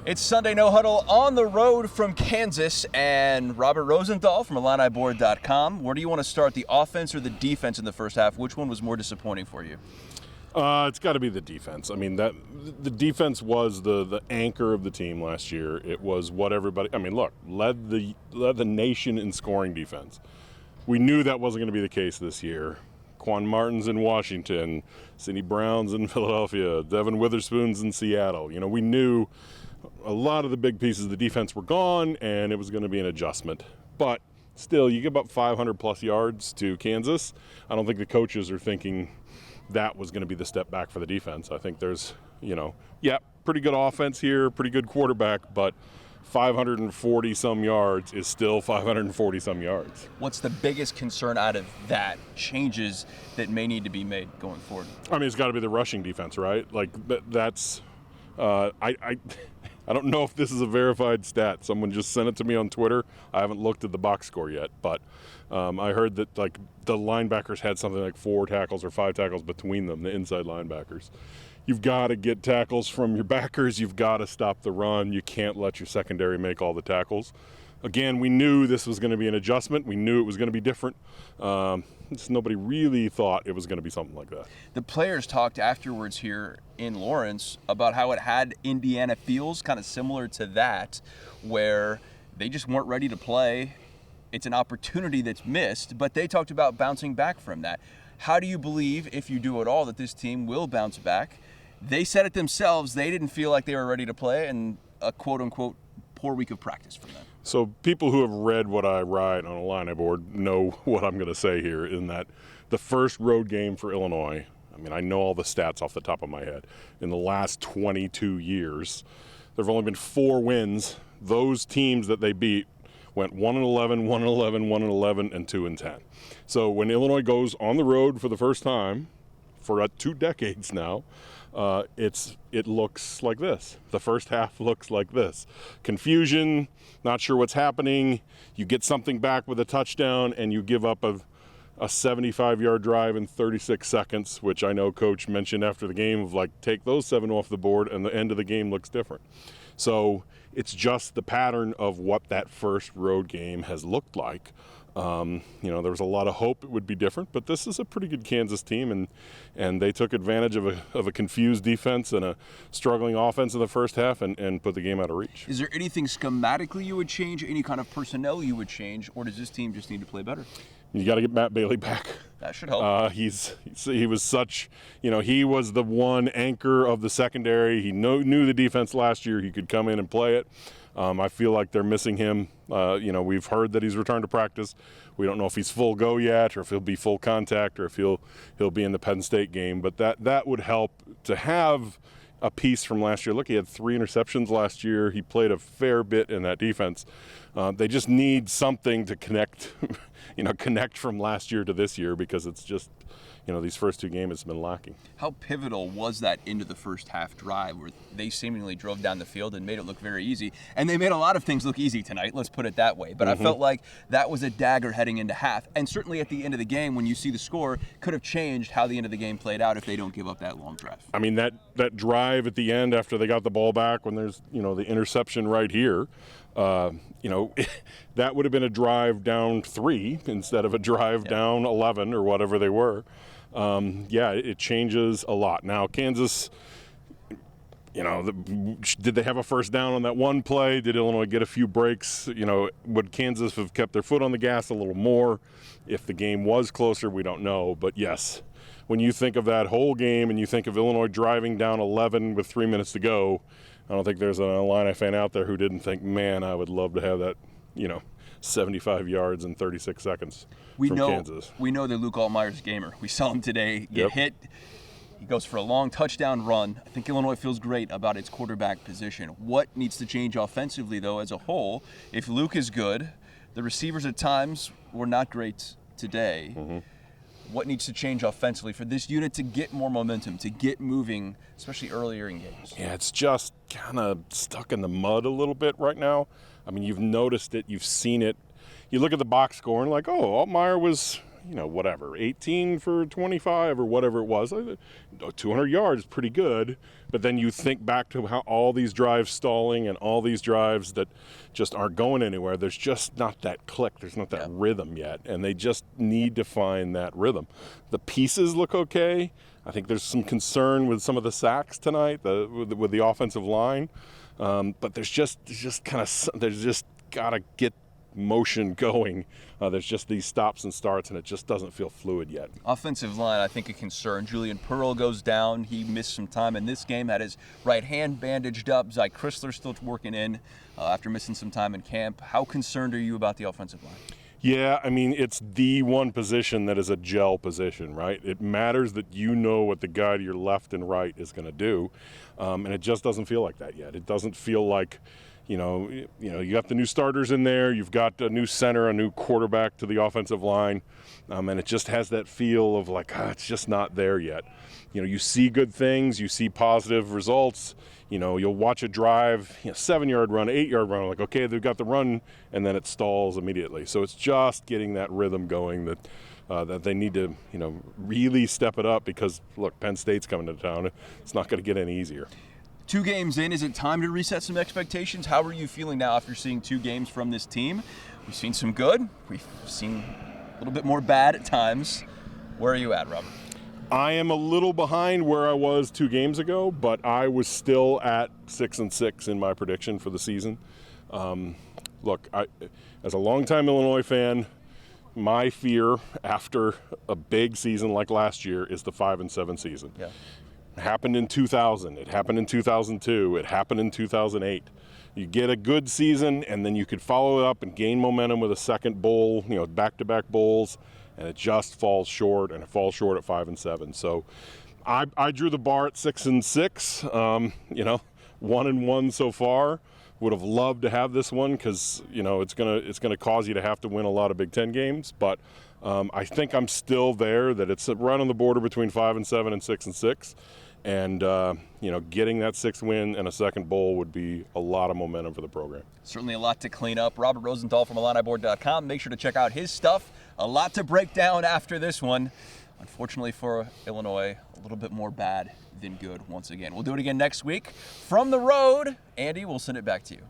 It's Sunday No Huddle on the road from Kansas, and Robert Rosenthal from IlliniBoard.com. Where do you want to start, the offense or the defense in the first half? Which one was more disappointing for you? It's got to be the defense. I mean, the defense was the anchor of the team last year. It was what everybody. I mean, look, led the nation in scoring defense. We knew that wasn't going to be the case this year. Quan Martin's in Washington, Sidney Brown's in Philadelphia, Devin Witherspoon's in Seattle. You know, we knew a lot of the big pieces of the defense were gone, and it was going to be an adjustment. But still, you give up 500-plus yards to Kansas. I don't think the coaches are thinking that was going to be the step back for the defense. I think there's, pretty good offense here, pretty good quarterback, but 540-some yards is still 540-some yards. What's the biggest concern out of that, changes that may need to be made going forward? I mean, it's got to be the rushing defense, right? Like, that's I don't know if this is a verified stat. Someone just sent it to me on Twitter. I haven't looked at the box score yet, but I heard that like the linebackers had something like 4 tackles or 5 tackles between them, the inside linebackers. You've got to get tackles from your backers. You've got to stop the run. You can't let your secondary make all the tackles. Again, we knew this was going to be an adjustment. We knew it was going to be different. Nobody really thought it was going to be something like that. The players talked afterwards here in Lawrence about how it had Indiana feels kind of similar to that, where they just weren't ready to play. It's an opportunity that's missed, but they talked about bouncing back from that. How do you believe, if you do at all, that this team will bounce back? They said it themselves. They didn't feel like they were ready to play, and a quote-unquote poor week of practice from them. So people who have read what I write on Illini Board know what I'm going to say here, in that the first road game for Illinois, I mean, I know all the stats off the top of my head. In the last 22 years, there have only been 4 wins. Those teams that they beat went 1-11, 1-11, 1-11, and 2-10. So when Illinois goes on the road for the first time for 2 decades now, it looks like this. The first half looks like this. Confusion, not sure what's happening. You get something back with a touchdown, and you give up a 75-yard drive in 36 seconds, which I know Coach mentioned after the game of like, take those 7 off the board, and the end of the game looks different. So it's just the pattern of what that first road game has looked like. There was a lot of hope it would be different, but this is a pretty good Kansas team, and they took advantage of a confused defense and a struggling offense in the first half and put the game out of reach. Is there anything schematically you would change, any kind of personnel you would change, or does this team just need to play better? You got to get Matt Bailey back. That should help. He was such, he was the one anchor of the secondary. He knew the defense last year. He could come in and play it. I feel like they're missing him. We've heard that he's returned to practice. We don't know if he's full go yet, or if he'll be full contact, or if he'll be in the Penn State game. But that would help to have a piece from last year. Look, he had 3 interceptions last year. He played a fair bit in that defense. They just need something to connect, connect from last year to this year, because it's just, these first 2 games it's been lacking. How pivotal was that into the first half drive, where they seemingly drove down the field and made it look very easy? And they made a lot of things look easy tonight, let's put it that way. But I felt like that was a dagger heading into half. And certainly at the end of the game, when you see the score, could have changed how the end of the game played out if they don't give up that long drive. I mean, that drive at the end after they got the ball back, when there's, the interception right here, that would have been a drive down 3 instead of a drive down 11 or whatever they were. It changes a lot. Now, Kansas, did they have a first down on that one play? Did Illinois get a few breaks? Would Kansas have kept their foot on the gas a little more if the game was closer? We don't know. But yes, when you think of that whole game and you think of Illinois driving down 11 with 3 minutes to go, I don't think there's an Illini fan out there who didn't think, man, I would love to have that, 75 yards in 36 seconds from Kansas. We know that Luke Altmaier's a gamer. We saw him today get hit. He goes for a long touchdown run. I think Illinois feels great about its quarterback position. What needs to change offensively, though, as a whole? If Luke is good, the receivers at times were not great today. What needs to change offensively for this unit to get more momentum, to get moving, especially earlier in games? Yeah, it's just kind of stuck in the mud a little bit right now. I mean, you've noticed it, you've seen it. You look at the box score and like, oh, Altmaier was, whatever, 18 for 25 or whatever it was. 200 yards is pretty good. But then you think back to how all these drives stalling and all these drives that just aren't going anywhere. There's just not that click. There's not that rhythm yet. And they just need to find that rhythm. The pieces look okay. I think there's some concern with some of the sacks tonight with the offensive line. But there's just got to get motion going. There's just these stops and starts, and it just doesn't feel fluid yet. Offensive line, I think, a concern. Julian Pearl goes down. He missed some time in this game, had his right hand bandaged up. Zy Chrysler still working in after missing some time in camp. How concerned are you about the offensive line? Yeah, I mean, it's the one position that is a gel position, right? It matters that you know what the guy to your left and right is going to do, and it just doesn't feel like that yet. It doesn't feel like, you got the new starters in there, you've got a new center, a new quarterback to the offensive line, and it just has that feel of like, it's just not there yet. You see good things, you see positive results. You'll watch a drive, 7-yard run, 8-yard run, like, okay, they've got the run, and then it stalls immediately. So it's just getting that rhythm going that they need to, really step it up because, look, Penn State's coming to town. It's not going to get any easier. 2 games in, is it time to reset some expectations? How are you feeling now after seeing 2 games from this team? We've seen some good. We've seen a little bit more bad at times. Where are you at, Robert? I am a little behind where I was 2 games ago, but I was still at 6-6 in my prediction for the season. Look, as a longtime Illinois fan, my fear after a big season like last year is the 5-7 season. Yeah. It happened in 2000. It happened in 2002. It happened in 2008. You get a good season, and then you could follow it up and gain momentum with a second bowl, back-to-back bowls, and it just falls short, and it falls short at 5-7. So I drew the bar at 6-6. 1-1 so far. Would have loved to have this one because it's gonna cause you to have to win a lot of Big Ten games, but I think I'm still there. That it's right on the border between 5-7 and 6-6. And, getting that 6th win and a second bowl would be a lot of momentum for the program. Certainly a lot to clean up. Robert Rosenthal from IlliniBoard.com. Make sure to check out his stuff. A lot to break down after this one. Unfortunately for Illinois, a little bit more bad than good once again. We'll do it again next week. From the road, Andy, we'll send it back to you.